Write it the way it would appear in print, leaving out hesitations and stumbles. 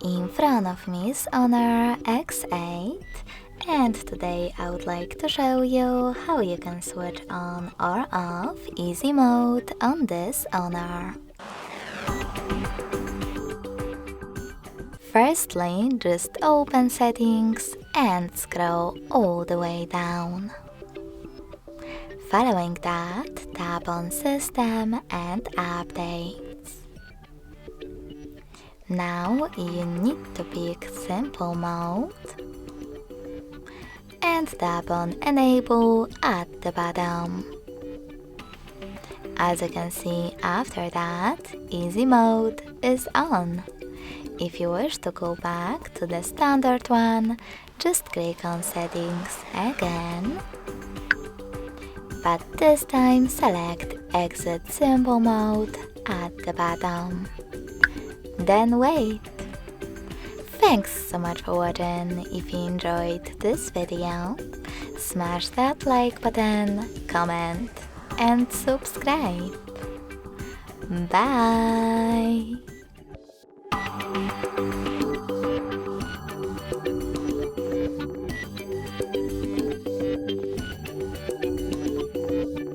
In front of me is Honor X8, and today I would like to show you how you can switch on or off easy mode on this Honor. Firstly, just open settings and scroll all the way down. Following that, tap on System and Updates. Now you need to pick Simple Mode and tap on Enable at the bottom. As you can see, after that, Easy Mode is on. If you wish to go back to the standard one, just click on Settings again. But this time select Exit Simple Mode at the bottom. Then wait. Thanks so much for watching. If you enjoyed this video, smash that like button, comment and subscribe. Bye!